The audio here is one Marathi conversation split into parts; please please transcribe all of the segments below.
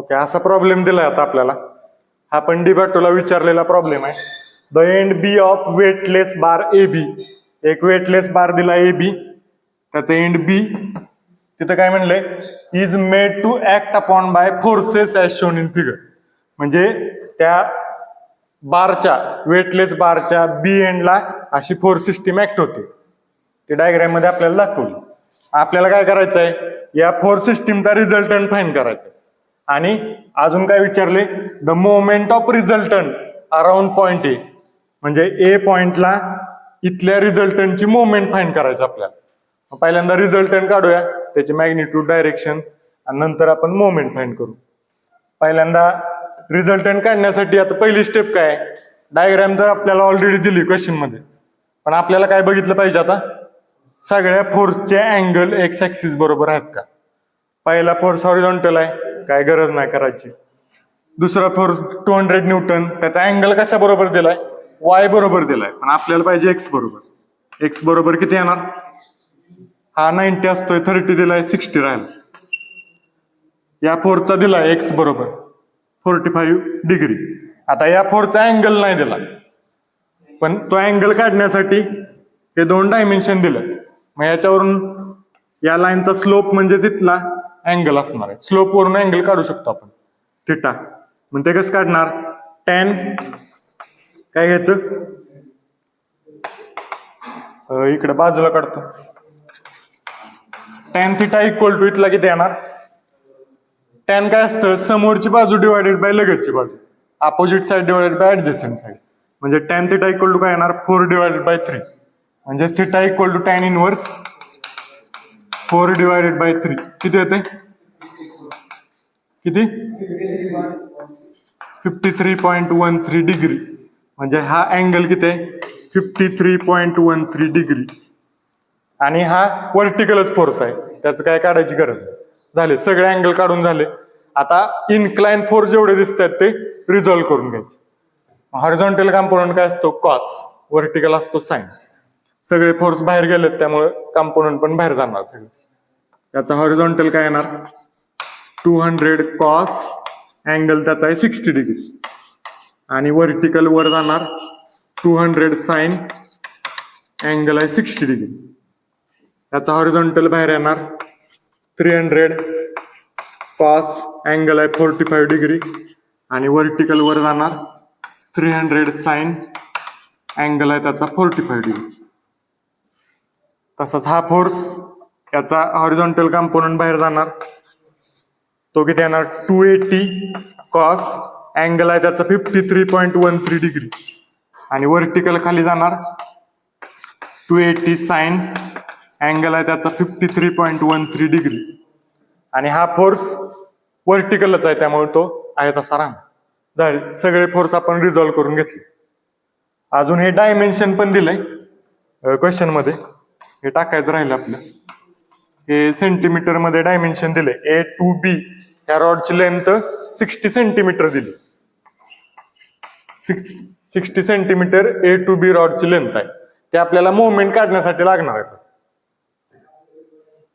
ओके, असा प्रॉब्लेम दिलाय आता आपल्याला. हा पण डिबॅटोला विचारलेला प्रॉब्लेम आहे. The end B of weightless bar A B. एक वेटलेस बार दिला ए बी, त्याचं एंड बी, तिथं काय म्हणलंय, is made to act upon by forces as shown in figure. म्हणजे त्या बारच्या, वेटलेस बारच्या बी एंडला अशी फोर्स सिस्टीम ऍक्ट होते. ते डायग्राम मध्ये आपल्याला दाखवली. आपल्याला काय करायचं आहे, या फोर्स सिस्टीमचा रिझल्टंट फाइंड करायचा आहे. आणि अजून काय विचारले, the moment of resultant around point ए. म्हणजे ए पॉइंटला इथल्या रिझल्टंटची मोमेंट फाइंड करायची आपल्याला. पहिल्यांदा रिझल्टंट काढूया, त्याची मॅग्निट्यूड, डायरेक्शन, आणि नंतर आपण मोमेंट फाइंड करू. पहिल्यांदा रिझल्टंट काढण्यासाठी आता पहिली स्टेप काय, डायग्राम तर आपल्याला ऑलरेडी दिली क्वेश्चन मध्ये, पण आपल्याला काय बघितलं पाहिजे आता, सगळ्या फोर्सचे अँगल एक्स ऍक्सिस बरोबर आहेत का. पहिला फोर्स हॉरिझॉन्टल आहे, काय गरज नाही करायची. दुसरा फोर्स 200 न्यूटन, त्याचा अँगल कशा बरोबर दिलाय, वाय बरोबर दिलाय, पण आपल्याला पाहिजे एक्स बरोबर. एक्स बरोबर किती येणार, हा 90 असतोय, 30 दिलाय, 60 राहील. या फोर्सचा दिलाय एक्स बरोबर 45 डिग्री. आता या फोर्सचा अँगल नाही दिला, पण तो अँगल काढण्यासाठी हे दोन डायमेन्शन दिलं. मग याच्यावरून या लाईनचा स्लोप म्हणजे इथला अँगल असणार आहे. स्लोप वरून अँगल काढू शकतो आपण, थिटा. मग ते कसं काढणार, टॅन काय घ्यायचं, इकडे बाजूला काढतो. टॅन थिटा इक्वल टू इथला किती येणार, टॅन काय असतं, समोरची बाजू डिवायडेड बाय लगतची बाजू, opposite side divided by adjacent side. म्हणजे टॅन थिटा इक्वल टू काय येणार, 4 डिवायडेड बाय 3. म्हणजे theta equal to tan inverse 4 divided by 3 किती येते, किती 53.13 डिग्री. म्हणजे हा अँगल किती आहे, 53.13 डिग्री. आणि हा व्हर्टिकलच फोर्स आहे, त्याचं काय काढायची गरज नाही. झाले सगळे अँगल काढून झाले. आता इन्क्लाइन फोर्स जेवढे दिसतात ते रिझॉल्व्ह करून घ्यायचे. हॉरिझॉन्टल कंपोनंट काय असतो, कॉस, व्हर्टिकल असतो साइन. सगळे फोर्स बाहेर गेलेत, त्यामुळे कंपोनंट पण बाहेर जाणार सगळे. त्याचा हॉरिझॉन्टल काय येणार, 200 कॉस, अँगल त्याचा आहे 60 डिग्री. आणि व्हर्टिकल वर जाणार 200 साइन, अँगल आहे 60 डिग्री. त्याचा हॉरिझॉन्टल बाहेर येणार 300 कॉस, अँगल आहे 45 डिग्री. आणि व्हर्टिकल वर जाणार 300 साइन, अँगल आहे त्याचा 45 डिग्री. तसाच हा फोर्स, याचा हॉरिझॉन्टल कंपोनंट बाहेर जाणार, तो किती येणार, 280 कॉस, अँगल आहे त्याचा 53.13 डिग्री. आणि व्हर्टिकल खाली जाणार 280 साइन, अँगल आहे त्याचा 53.13 डिग्री. आणि हा फोर्स व्हर्टिकलच आहे, त्यामुळे तो आहे तसा राहणार. सगळे फोर्स आपण रिझॉल्व्ह करून घेतले. अजून हे डायमेन्शन पण दिलंय क्वेश्चन मध्ये, हे टाकायचं राहिलं आपलं. हे सेंटीमीटर मध्ये डायमेन्शन दिले. ए टू बी या रॉडची लेंथ 60 सेंटीमीटर दिली. 60 सेंटीमीटर ए टू बी रॉडची लेंथ आहे. ते आपल्याला मोमेंट काढण्यासाठी लागणार आहे.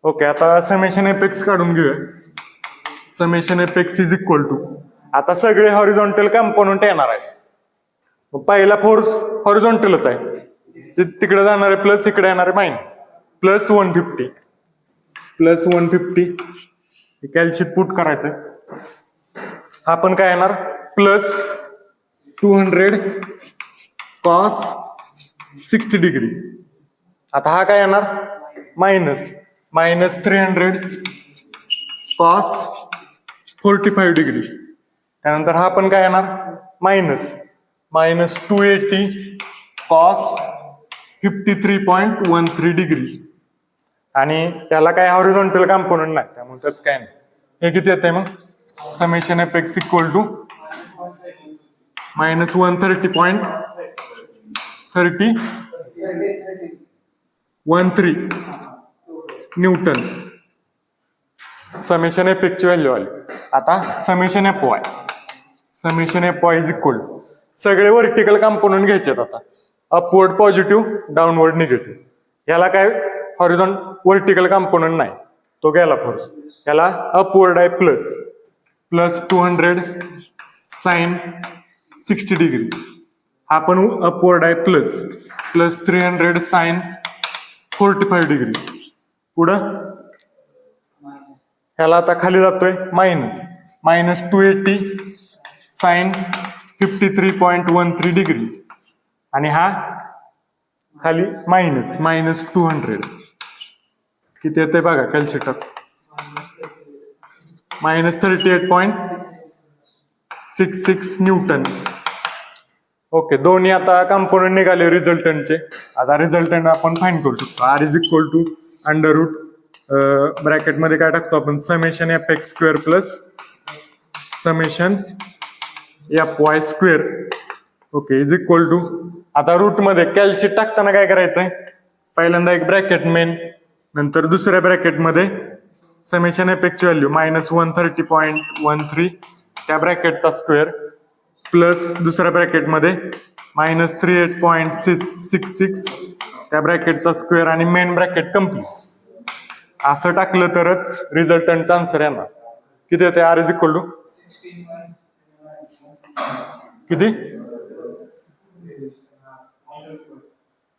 ओके, आता समेशन एपेक्स काढून घेऊया. Summation F X is equal to, आता सगळे हॉरिझॉन्टल कंपोनंट येणार आहे. पहिला फोर्स हॉरिझॉन्टलच आहे, तिकडे जाणार आहे प्लस, इकडे येणार आहे minus. Plus 150, plus 150 calcium put करायचंय. हा पण काय येणार, प्लस 200 कॉस 60 डिग्री. आता हा काय येणार, मायनस 300 कॉस 45 डिग्री. त्यानंतर हा पण काय येणार, मायनस 280 कॉस 53.13 डिग्री. आणि त्याला काय हॉरिझॉन्टल कंपोनंट नाही, त्यामुळे त्याच काय नाही. हे किती येते मग, summation F X equal to minus 130.13 newton. Summation एपेक्सची व्हॅल्यू आली. आता summation F Y, summation F Y is equal to, सगळे व्हर्टिकल कंपोनंट घ्यायचे आता. Upward positive, downward negative. याला काय व्हर्टिकल कंपोनंट नाही, तो गेला फोर्स. याला अपवर्ड आहे प्लस प्लस 200 साइन 60 डिग्री. हा पण अपवर्ड आहे प्लस 300 साइन 45 डिग्री. पुढं ह्याला आता खाली जातोय मायनस 280 साइन 53.13 डिग्री. आणि हा खाली मायनस 200. किती येते बघा कॅल्क्युलेटर. Minus 38.66 Newton. ओके, दोन्ही आता कंपोनंट निघाले रिझल्टंटचे. आता रिझल्टंट आपण फाइंड करू शकतो. R is equal to under root ब्रॅकेटमध्ये काय टाकतो आपण, summation F X square plus summation F Y square. Okay, is equal to, आता रूट मध्ये कॅल्शियम टाकताना काय करायचंय, पहिल्यांदा एक ब्रॅकेट मेन, नंतर दुसऱ्या ब्रॅकेटमध्ये summation F X value minus 130.13 त्या ब्रॅकेटचा स्क्वेअर प्लस दुसऱ्या ब्रॅकेटमध्ये मायनस 38.66 त्या ब्रॅकेटचा स्क्वेअर आणि मेन ब्रॅकेट कम्प्लीट. असं टाकलं तरच रिझल्टंटचा आन्सर येणार. किती येते, आर इज इक्वल टू किती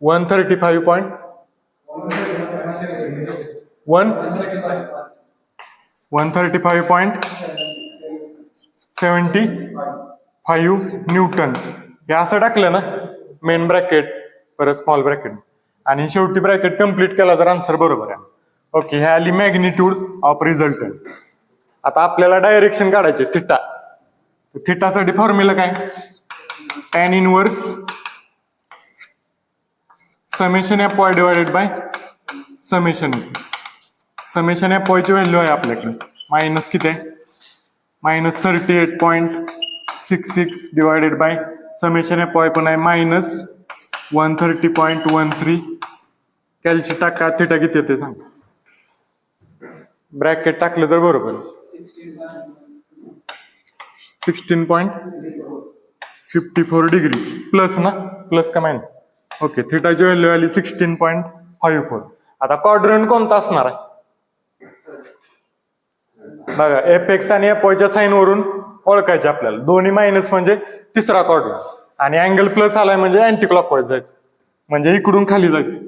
135.75 न्यूटन. हे असं टाकलं ना, मेन ब्रॅकेट परत स्मॉल ब्रॅकेट आणि शेवटी ब्रॅकेट कम्प्लीट केला तर आन्सर बरोबर आहे. ओके, हे आली मॅग्निट्यूड ऑफ रिझल्टंट. आता आपल्याला डायरेक्शन काढायचे थिटा. थिटासाठी फॉर्म्युला काय, tan inverse summation F Y divided by summation F. Summation F Y ची व्हॅल्यू आहे आपल्याकडे मायनस किती आहे, minus 38.66 divided by summation F Y पण आहे मायनस 130.13. कॅल्शियम टाका, थिटा किती येते सांग. ब्रॅकेट टाकलं तर बरोबर 16.54 डिग्री. प्लस ना, प्लस का मायनस. ओके, थिटाची व्हॅल्यू आली 16.54. आता क्वाड्रंट कोणता असणार आहे बघा, एफ एक्स आणि एफ वायच्या साइन वरून ओळखायचे आपल्याला. दोन्ही मायनस म्हणजे तिसरा क्वाड्रंट आणि अँगल प्लस आलाय म्हणजे अँटी क्लॉकवाईज जायचं, म्हणजे इकडून खाली जायचं.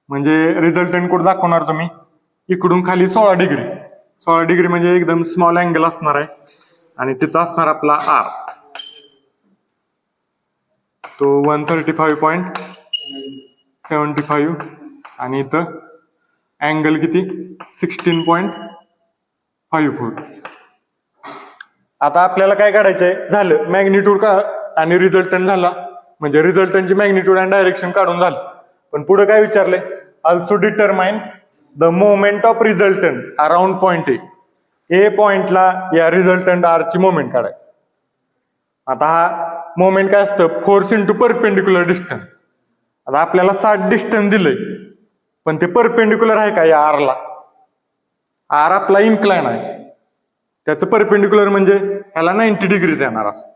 म्हणजे रिझल्टंट कुठं दाखवणार तुम्ही, इकडून खाली 16 डिग्री. 16 डिग्री म्हणजे एकदम स्मॉल अँगल असणार आहे आणि तिथं असणार आपला आर, तो 135.75 आणि इथं अँगल किती 16.54. आता आपल्याला काय काढायचंय, झालं मॅग्निट्यूड का आणि रिझल्टंट झाला, म्हणजे रिझल्टंटची मॅग्निट्यूड आणि डायरेक्शन काढून झालं. पण पुढे काय विचारलंय, also determine the moment of resultant around point A. A पॉइंटला या रिझल्टंट आर ची मोमेंट काढायची. आता हा मोमेंट काय असतं, फोर्स इंटू परपेंडिक्युलर डिस्टन्स. आता आपल्याला 60 डिस्टन्स दिलंय, पण ते परपेंडिक्युलर आहे का या आरला. आर आपला इन्क्लाइन आहे, त्याचं परपेंडिक्युलर म्हणजे ह्याला 90 डिग्रीज येणार असं,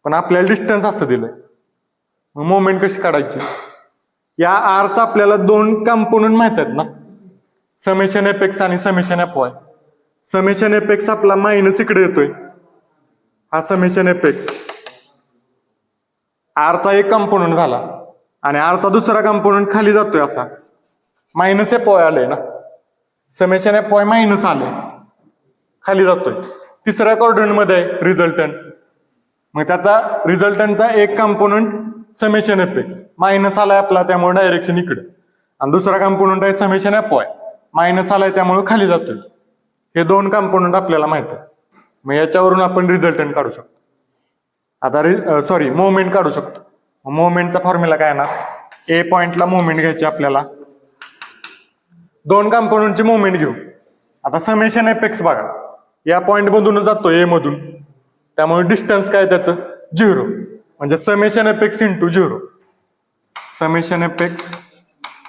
पण आपल्याला डिस्टन्स असं दिलंय. मग मोमेंट कशी काढायची, या आरचा आपल्याला दोन कंपोनंट माहित आहेत ना, समेशन एफ एक्स आणि summation F Y. Summation F x आपला मायनस इकडे येतोय, हा समेशन एफ एक्स आरचा एक कंपोनंट झाला आणि आरचा दुसरा कंपोनंट खाली जातोय असा, मायनस एफ वाय आलंय ना, समेशन एफ वाय मायनस आले खाली जातोय. तिसऱ्या क्वाड्रंट मध्ये रिझल्टंट, मग त्याचा रिझल्टंटचा एक component summation F x minus आलाय आपला, त्यामुळे डायरेक्शन इकडे, आणि दुसरा कंपोनंट आहे समेशन एफ वाय मायनस आलाय त्यामुळे खाली जातोय. हे दोन कंपोनंट आपल्याला माहित आहे, मग याच्यावरून आपण रिझल्टंट काढू शकतो. आता मोमेंट काढू शकतो. मोमेंटचा फॉर्म्युला काय येणार, ए पॉइंटला मोमेंट घ्यायची आपल्याला, दोन कंपोनंटची मोमेंट घेऊ. आता समेशन एफ एक्स बघा, या पॉइंट मधून जातो ए मधून, त्यामुळे डिस्टन्स काय त्याचं 0, म्हणजे summation F x into 0, summation F x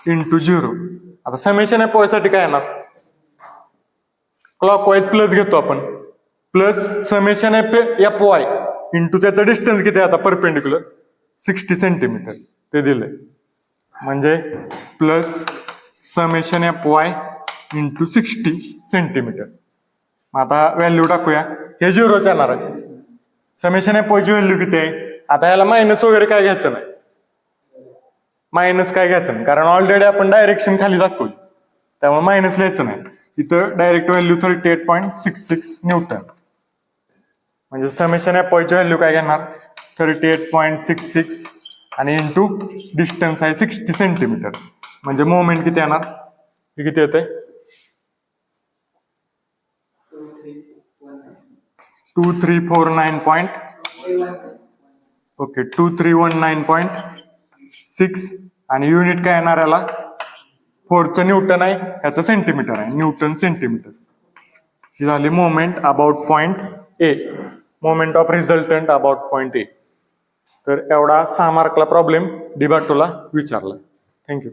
into 0. आता समेशन एफ वाय साठी काय येणार, क्लॉकवाईज प्लस घेतो आपण, plus summation F Y into त्याचं डिस्टन्स किती आहे आता परपेंडिक्युलर 60 सेंटीमीटर ते दिलंय, म्हणजे plus summation F Y into 60 centimetre. मग आता व्हॅल्यू टाकूया. हे 0च येणार आहे. समेशन एफ ची व्हॅल्यू किती आहे? आता याला मायनस वगैरे काय घ्यायचं नाही. मायनस काय घ्यायचं नाही कारण ऑलरेडी आपण डायरेक्शन खाली दाखवली, त्यामुळे मायनस लिहायचं नाही. इथं डायरेक्ट व्हॅल्यू 38.66 न्यूटन. म्हणजे समेशन एफ ची व्हॅल्यू काय घेणार? 38.66 आणि इंटू डिस्टन्स आहे 60 सेंटीमीटर. म्हणजे मोमेंट किती येणार? हे किती येते? 2319.6 आणि युनिट काय येणार याला? 4चं न्यूटन आहे, ह्याचं सेंटीमीटर आहे, न्यूटन सेंटीमीटर. ही झाली moment about point A, moment of resultant about point A. तर एवढा 6 मार्कला प्रॉब्लेम डी बॅटोला विचारला. थँक्यू.